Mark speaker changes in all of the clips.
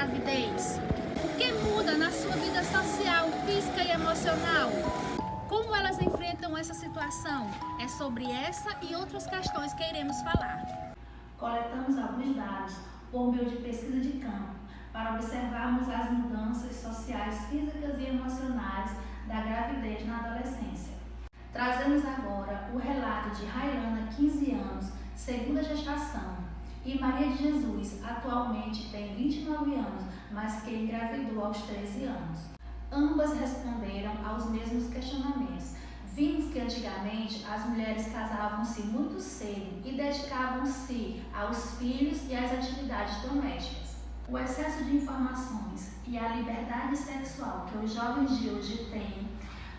Speaker 1: gravidez? O que muda na sua vida social, física e emocional? Como elas enfrentam essa situação? É sobre essa e outras questões que iremos falar.
Speaker 2: Coletamos alguns dados por meio de pesquisa de campo para observarmos as mudanças sociais, físicas e emocionais da gravidez na adolescência. Trazemos agora o relato de Railana, 15 anos, segunda gestação, e Maria de Jesus, atualmente tem 29 anos, mas que engravidou aos 13 anos. Ambas responderam aos mesmos questionamentos. Vimos que antigamente as mulheres casavam-se muito cedo e dedicavam-se aos filhos e às atividades domésticas. O excesso de informações e a liberdade sexual que os jovens de hoje têm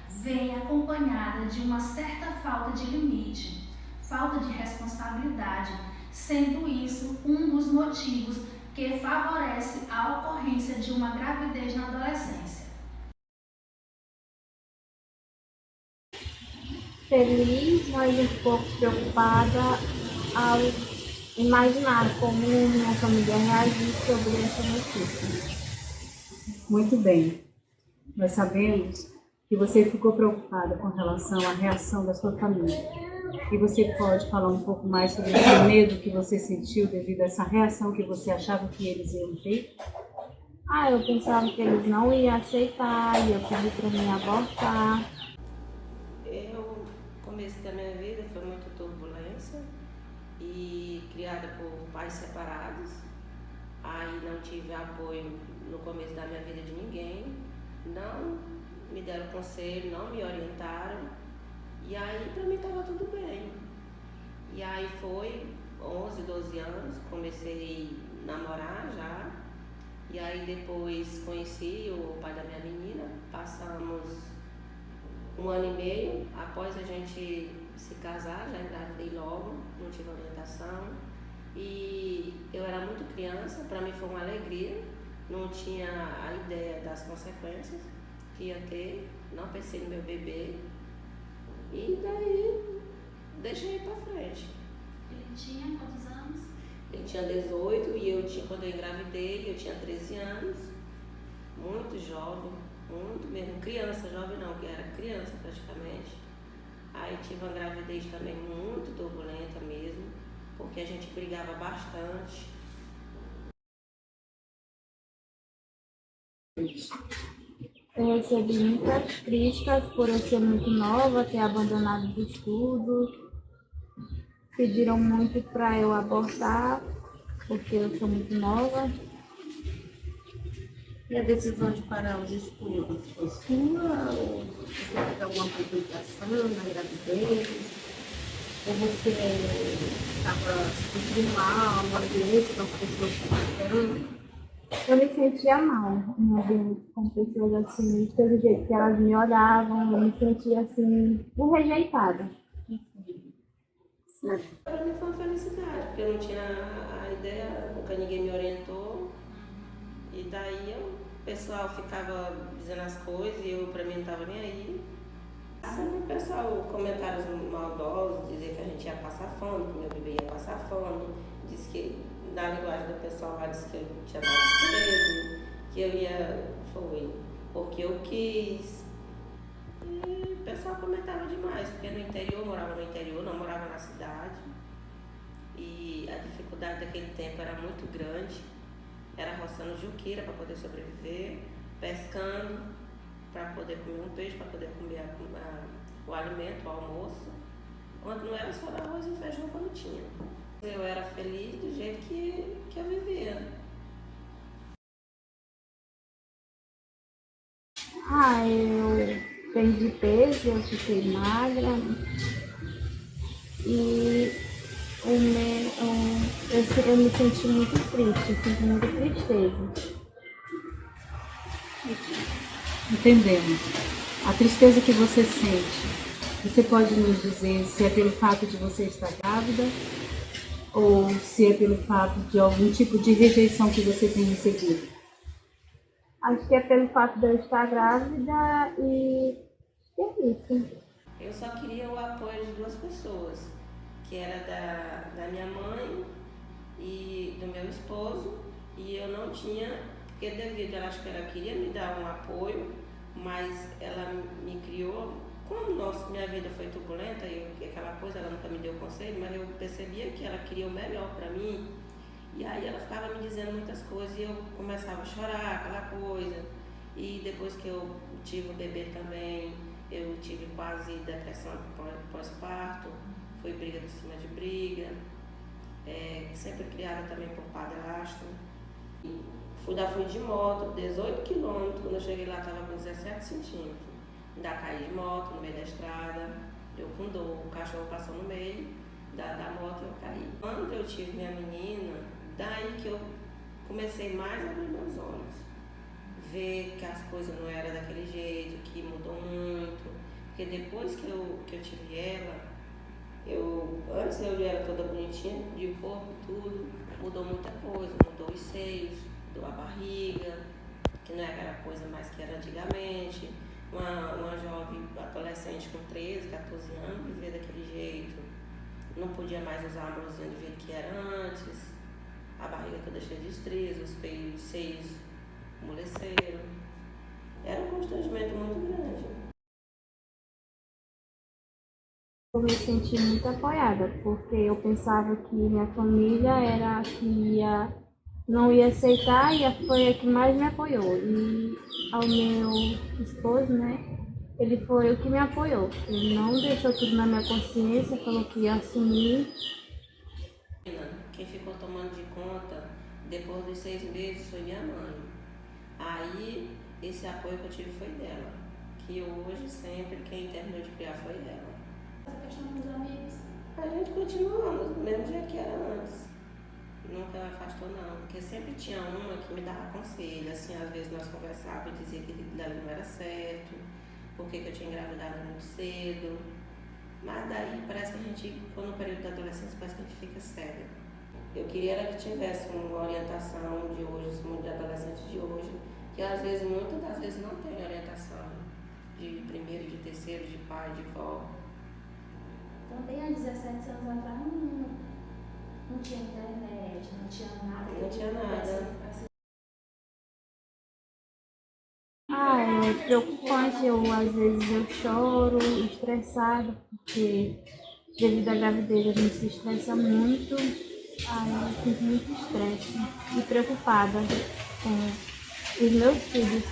Speaker 2: vem acompanhada de uma certa falta de limite, falta de responsabilidade, sendo isso um dos motivos que favorece a ocorrência de uma gravidez na adolescência.
Speaker 3: Feliz, mas um pouco preocupada ao imaginar como minha família reagir sobre essa notícia.
Speaker 4: Muito bem. Nós sabemos que você ficou preocupada com relação à reação da sua família. E você pode falar um pouco mais sobre esse medo que você sentiu devido a essa reação que você achava que eles iam ter?
Speaker 3: Eu pensava que eles não iam aceitar e eu pedi para mim abortar.
Speaker 5: O começo da minha vida foi muito turbulência e criada por pais separados. Aí não tive apoio no começo da minha vida de ninguém, não me deram conselho, não me orientaram. E aí pra mim tava tudo bem. E aí foi 11, 12 anos, comecei a namorar já. E aí depois conheci o pai da minha menina, passamos 1 ano e meio. Após a gente se casar, já engravidei logo, não tive orientação. E eu era muito criança, para mim foi uma alegria, não tinha a ideia das consequências que ia ter, não pensei no meu bebê. E daí deixei para frente.
Speaker 2: Ele tinha quantos anos?
Speaker 5: Ele tinha 18 e quando eu engravidei, eu tinha 13 anos, muito jovem, muito mesmo, criança, jovem não, que era criança praticamente. Aí tive uma gravidez também muito turbulenta mesmo, porque a gente brigava bastante.
Speaker 3: Eu recebi muitas críticas por eu ser muito nova, ter abandonado os estudos. Pediram muito para eu abortar, porque eu sou muito nova.
Speaker 6: E a decisão de parar os estudos foi sua? Ou você teve alguma complicação na gravidez? Ou você estava se sentindo mal no ambiente com as pessoas que estavam?
Speaker 3: Eu me sentia mal em ambiente com pessoas assim, pelo jeito que elas me olhavam, eu me sentia assim, rejeitada.
Speaker 5: Para mim foi uma felicidade, porque eu não tinha a ideia, nunca ninguém me orientou. E daí o pessoal ficava dizendo as coisas e eu, para mim, não estava nem aí. Assim, o pessoal, comentários maldosos, dizer que a gente ia passar fome, que meu bebê ia passar fome. Diz que, na linguagem do pessoal lá, disse que eu tinha dado cedo, que eu ia, foi porque eu quis. E o pessoal comentava demais, porque no interior, morava no interior, não morava na cidade. E a dificuldade daquele tempo era muito grande. Era roçando juqueira para poder sobreviver, pescando para poder comer um peixe, para poder comer o alimento, o almoço. Quando não era só arroz e feijão quando tinha. Eu era feliz do jeito que eu vivia.
Speaker 3: Eu perdi peso, eu fiquei magra e eu me senti muito triste, eu senti muita tristeza.
Speaker 4: Entendemos. A tristeza que você sente, você pode nos dizer se é pelo fato de você estar grávida ou se é pelo fato de algum tipo de rejeição que você tem recebido?
Speaker 3: Acho que é pelo fato de eu estar grávida e é isso.
Speaker 5: Eu só queria o apoio de 2 pessoas, que era da minha mãe e do meu esposo, e eu não tinha Porque devido, ela acho que ela queria me dar um apoio, mas ela me criou, como minha vida foi turbulenta, aquela coisa, ela nunca me deu conselho, mas eu percebia que ela queria o melhor para mim, e aí ela ficava me dizendo muitas coisas e eu começava a chorar, aquela coisa. E depois que eu tive o bebê também, eu tive quase depressão pós-parto, foi briga de cima de briga, sempre criada também por padrasto. Fui de moto, 18 quilômetros, quando eu cheguei lá estava com 17 centímetros. Ainda caí de moto no meio da estrada, eu com dor, o cachorro passou no meio da moto e eu caí. Quando eu tive minha menina, daí que eu comecei mais a abrir meus olhos. Ver que as coisas não eram daquele jeito, que mudou muito. Porque depois que eu tive ela, antes eu era toda bonitinha, de corpo e tudo, mudou muita coisa, mudou os seios, mudou a barriga, que não é aquela coisa mais que era antigamente. Uma jovem adolescente com 13, 14 anos, viver daquele jeito, não podia mais usar a blusinha do jeito que era antes, a barriga toda cheia de estrias, os seios amoleceram. Era um constrangimento muito grande.
Speaker 3: Eu me senti muito apoiada, porque eu pensava que minha família era a que não ia aceitar e foi a que mais me apoiou. E ao meu esposo, né, ele foi o que me apoiou. Ele não deixou tudo na minha consciência, falou que ia assumir.
Speaker 5: Quem ficou tomando de conta depois dos 6 meses foi minha mãe. Aí esse apoio que eu tive foi dela, que hoje sempre quem terminou de criar foi ela.
Speaker 2: Essa questão dos amigos.
Speaker 5: A gente continuamos do mesmo jeito que era antes. Nunca afastou não, porque sempre tinha uma que me dava conselho, assim, às vezes nós conversávamos e dizia que dali não era certo, porque eu tinha engravidado muito cedo. Mas daí parece que a gente, quando no período da adolescência, parece que a gente fica séria. Eu queria era que tivesse uma orientação de hoje, de adolescentes de hoje, que às vezes, muitas das vezes não tem orientação de primeiro, de terceiro, de pai, de vó.
Speaker 2: Também há 17 anos atrás não tinha internet, não tinha nada.
Speaker 5: Não tinha nada.
Speaker 3: É preocupante, às vezes eu choro, estressada, porque devido à gravidez a gente se estressa muito, aí eu sinto muito estresse e preocupada com os meus filhos.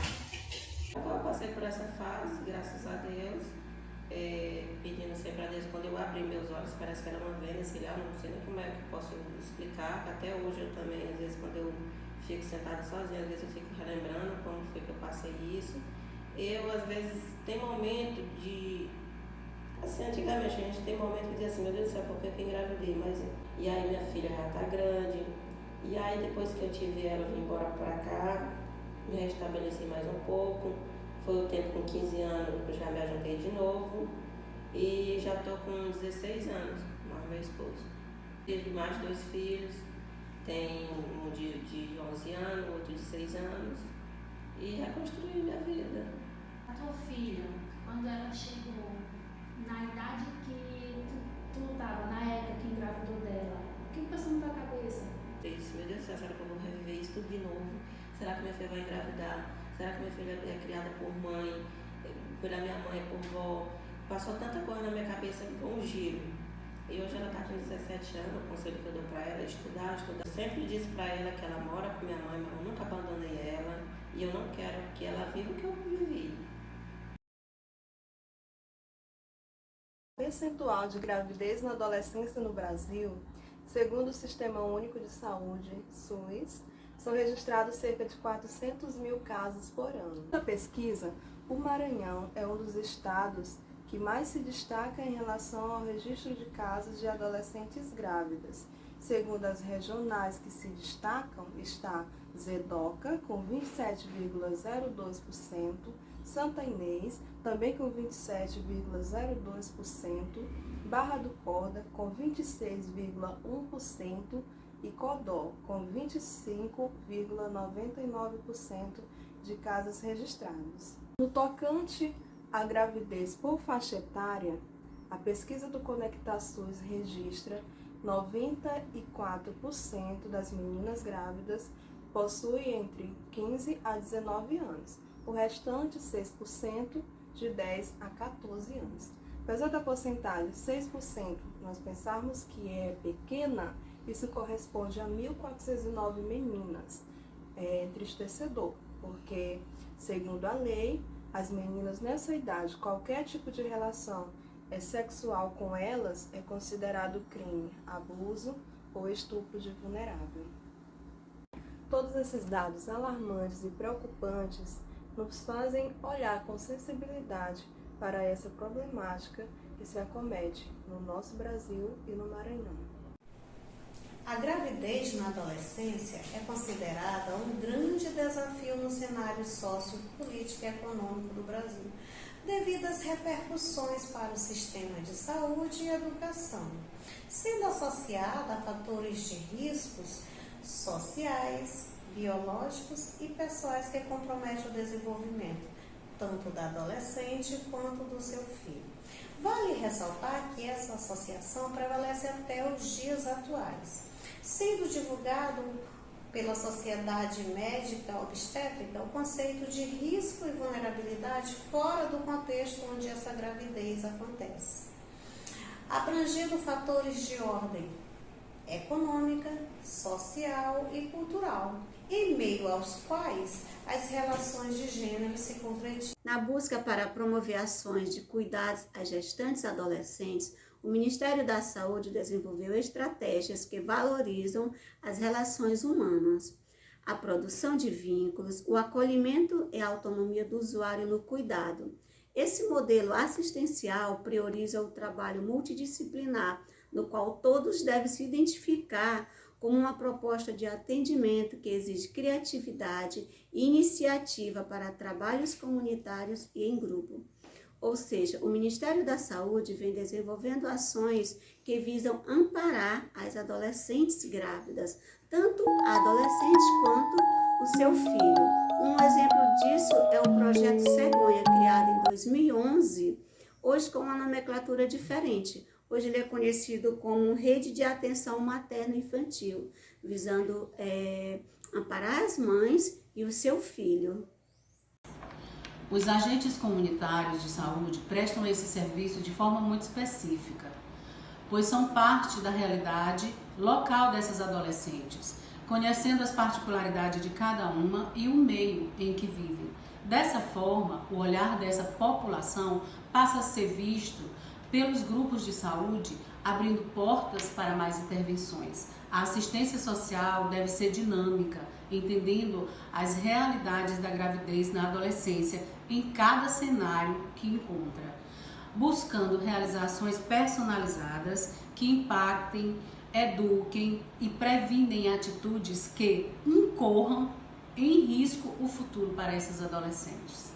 Speaker 5: Eu passei por essa fase, graças a Deus, pedindo sempre a Deus. Quando eu abri meus olhos, parece que era uma venda, sei lá, não sei nem como é que posso explicar. Até hoje eu também, às vezes, quando eu fico sentada sozinha, às vezes eu fico relembrando como foi que eu passei isso. Eu, às vezes, tem momento de... Assim, antigamente a gente tem momento de dizer assim, meu Deus do céu, por que eu engravidei? Mas, e aí minha filha já tá grande. E aí depois que eu tive ela, eu vim embora pra cá, me restabeleci mais um pouco. Foi o tempo com 15 anos, eu já me ajuntei de novo. E já tô com 16 anos, mais meu esposo. Tive mais 2 filhos. Tem um de 11 anos, outro de 6 anos. E reconstruí minha vida.
Speaker 2: A tua filha, quando ela chegou na idade que tu estava, na época que engravidou dela, o que passou na tua cabeça?
Speaker 5: Eu disse, meu Deus do céu, será que eu vou reviver isso tudo de novo? Será que minha filha vai engravidar? Será que minha filha é criada por mãe, pela minha mãe, por vó? Passou tanta coisa na minha cabeça que foi um giro. E hoje ela está com 17 anos, o conselho que eu dou para ela é estudar. Eu sempre disse para ela que ela mora com minha mãe, mas eu nunca abandonei ela. E eu não quero que ela viva o que eu vivi.
Speaker 7: O percentual de gravidez na adolescência no Brasil, segundo o Sistema Único de Saúde, SUS, são registrados cerca de 400 mil casos por ano. Na pesquisa, o Maranhão é um dos estados que mais se destaca em relação ao registro de casos de adolescentes grávidas. Segundo as regionais que se destacam, está Zedoca, com 27,02%, Santa Inês, também com 27,02%, Barra do Corda, com 26,1%, e Codó, com 25,99% de casos registrados. No tocante à gravidez por faixa etária, a pesquisa do Conecta SUS registra 94% das meninas grávidas possui entre 15 a 19 anos. O restante, 6%, de 10 a 14 anos. Apesar da porcentagem 6% nós pensarmos que é pequena, isso corresponde a 1.409 meninas. É entristecedor, porque, segundo a lei, as meninas nessa idade, qualquer tipo de relação sexual com elas é considerado crime, abuso ou estupro de vulnerável. Todos esses dados alarmantes e preocupantes nos fazem olhar com sensibilidade para essa problemática que se acomete no nosso Brasil e no Maranhão.
Speaker 8: A gravidez na adolescência é considerada um grande desafio no cenário sociopolítico e econômico do Brasil, devido às repercussões para o sistema de saúde e educação, sendo associada a fatores de riscos sociais, biológicos e pessoais que comprometem o desenvolvimento, tanto da adolescente quanto do seu filho. Vale ressaltar que essa associação prevalece até os dias atuais, sendo divulgado pela Sociedade Médica Obstétrica o conceito de risco e vulnerabilidade fora do contexto onde essa gravidez acontece, abrangendo fatores de ordem econômica, social e cultural, em meio aos quais as relações de gênero se concretizam.
Speaker 9: Na busca para promover ações de cuidados às gestantes adolescentes, o Ministério da Saúde desenvolveu estratégias que valorizam as relações humanas, a produção de vínculos, o acolhimento e a autonomia do usuário no cuidado. Esse modelo assistencial prioriza o trabalho multidisciplinar, no qual todos devem se identificar como uma proposta de atendimento que exige criatividade e iniciativa para trabalhos comunitários e em grupo. Ou seja, o Ministério da Saúde vem desenvolvendo ações que visam amparar as adolescentes grávidas, tanto a adolescente quanto o seu filho. Um exemplo disso é o projeto Cegonha, criado em 2011, hoje com uma nomenclatura diferente. Hoje ele é conhecido como Rede de Atenção Materno-Infantil, visando amparar as mães e o seu filho.
Speaker 10: Os agentes comunitários de saúde prestam esse serviço de forma muito específica, pois são parte da realidade local dessas adolescentes, conhecendo as particularidades de cada uma e o meio em que vivem. Dessa forma, o olhar dessa população passa a ser visto pelos grupos de saúde, abrindo portas para mais intervenções. A assistência social deve ser dinâmica, entendendo as realidades da gravidez na adolescência em cada cenário que encontra, buscando realizações personalizadas que impactem, eduquem e previnem atitudes que incorram em risco o futuro para essas adolescentes.